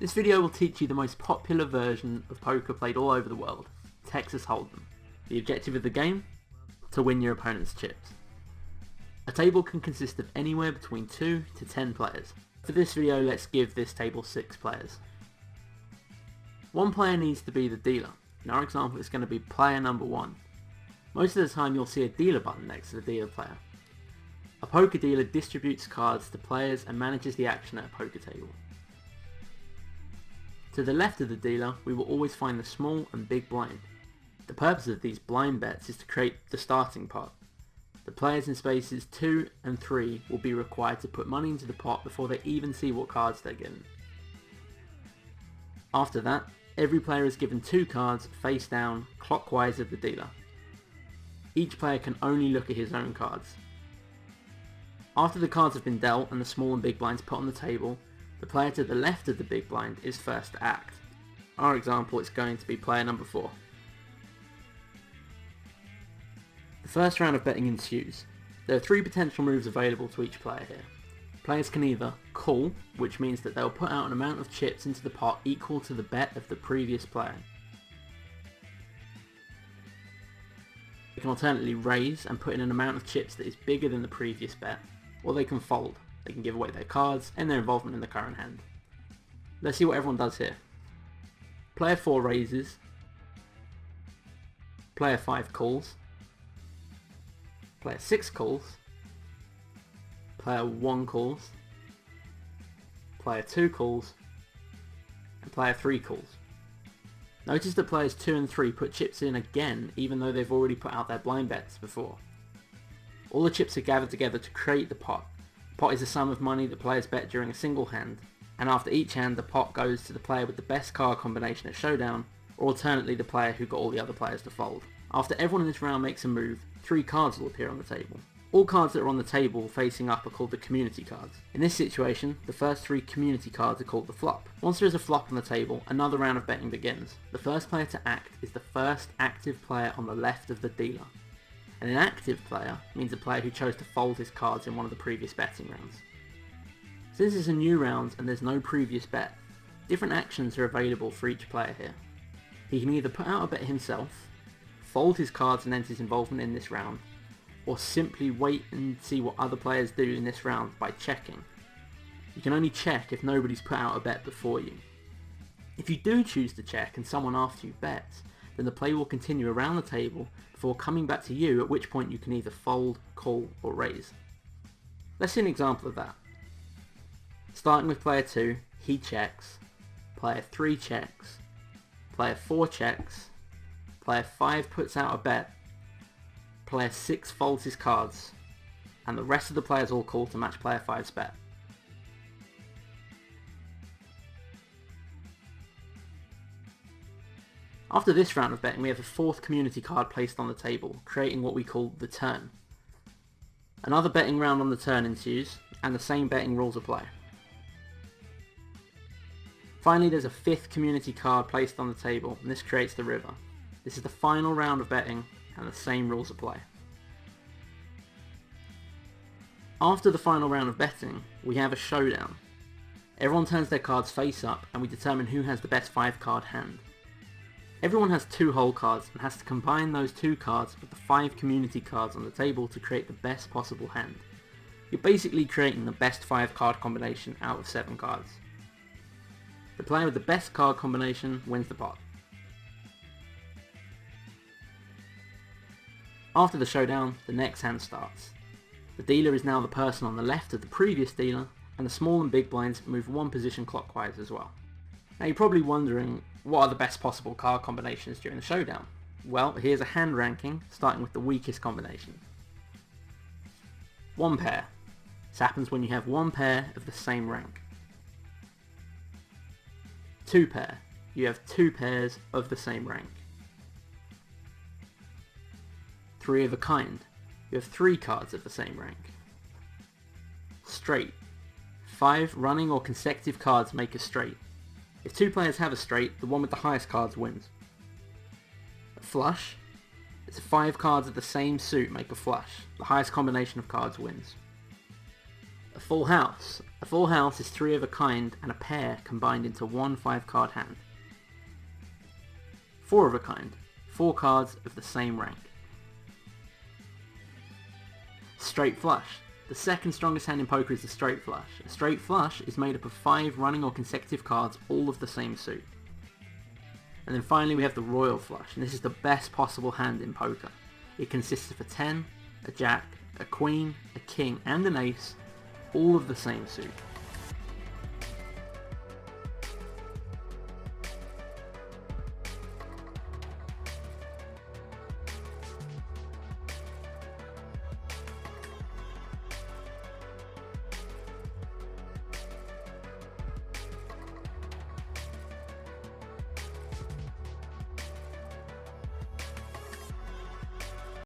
This video will teach you the most popular version of poker played all over the world, Texas Hold'em. The objective of the game? To win your opponent's chips. A table can consist of anywhere between 2 to 10 players. For this video, let's give this table 6 players. One player needs to be the dealer. In our example, it's going to be player number 1. Most of the time you'll see a dealer button next to the dealer player. A poker dealer distributes cards to players and manages the action at a poker table. To the left of the dealer, we will always find the small and big blind. The purpose of these blind bets is to create the starting pot. The players in spaces 2 and 3 will be required to put money into the pot before they even see what cards they're given. After that, every player is given 2 cards face down, clockwise of the dealer. Each player can only look at his own cards. After the cards have been dealt and the small and big blinds put on the table, the player to the left of the big blind is first to act. Our example is going to be player number 4. The first round of betting ensues. There are 3 potential moves available to each player here. Players can either call, which means that they'll put out an amount of chips into the pot equal to the bet of the previous player. They can alternately raise and put in an amount of chips that is bigger than the previous bet, or they can fold. They can give away their cards and their involvement in the current hand. Let's see what everyone does here. Player 4 raises, player 5 calls, player 6 calls, player 1 calls, player 2 calls, and player 3 calls. Notice that players 2 and 3 put chips in again even though they've already put out their blind bets before. All the chips are gathered together to create the pot. The pot is the sum of money that players bet during a single hand, and after each hand the pot goes to the player with the best card combination at showdown, or alternately the player who got all the other players to fold. After everyone in this round makes a move, 3 cards will appear on the table. All cards that are on the table facing up are called the community cards. In this situation, the first 3 community cards are called the flop. Once there is a flop on the table, another round of betting begins. The first player to act is the first active player on the left of the dealer. An inactive player means a player who chose to fold his cards in one of the previous betting rounds. Since it's a new round and there's no previous bet, different actions are available for each player here. He can either put out a bet himself, fold his cards and end his involvement in this round, or simply wait and see what other players do in this round by checking. You can only check if nobody's put out a bet before you. If you do choose to check and someone after you bets, then the play will continue around the table before coming back to you, at which point you can either fold, call, or raise. Let's see an example of that. Starting with player 2, he checks, player 3 checks, player 4 checks, player 5 puts out a bet, player 6 folds his cards, and the rest of the players all call to match player 5's bet. After this round of betting, we have a 4th community card placed on the table, creating what we call the turn. Another betting round on the turn ensues, and the same betting rules apply. Finally, there's a 5th community card placed on the table, and this creates the river. This is the final round of betting, and the same rules apply. After the final round of betting, we have a showdown. Everyone turns their cards face up, and we determine who has the best 5-card hand. Everyone has 2 whole cards and has to combine those 2 cards with the 5 community cards on the table to create the best possible hand. You're basically creating the best 5-card combination out of 7 cards. The player with the best card combination wins the pot. After the showdown, the next hand starts. The dealer is now the person on the left of the previous dealer, and the small and big blinds move 1 position clockwise as well. Now you're probably wondering, what are the best possible card combinations during the showdown? Well, here's a hand ranking, starting with the weakest combination. 1 pair. This happens when you have 1 pair of the same rank. 2 pair. You have 2 pairs of the same rank. 3 of a kind. You have 3 cards of the same rank. Straight. 5 running or consecutive cards make a straight. If 2 players have a straight, the one with the highest cards wins. A flush. It's 5 cards of the same suit make a flush. The highest combination of cards wins. A full house. A full house is 3 of a kind and a pair combined into one 5-card hand. 4 of a kind. 4 cards of the same rank. Straight flush. The second strongest hand in poker is the straight flush. A straight flush is made up of 5 running or consecutive cards, all of the same suit. And then finally we have the royal flush, and this is the best possible hand in poker. It consists of a 10, a jack, a queen, a king and an ace, all of the same suit.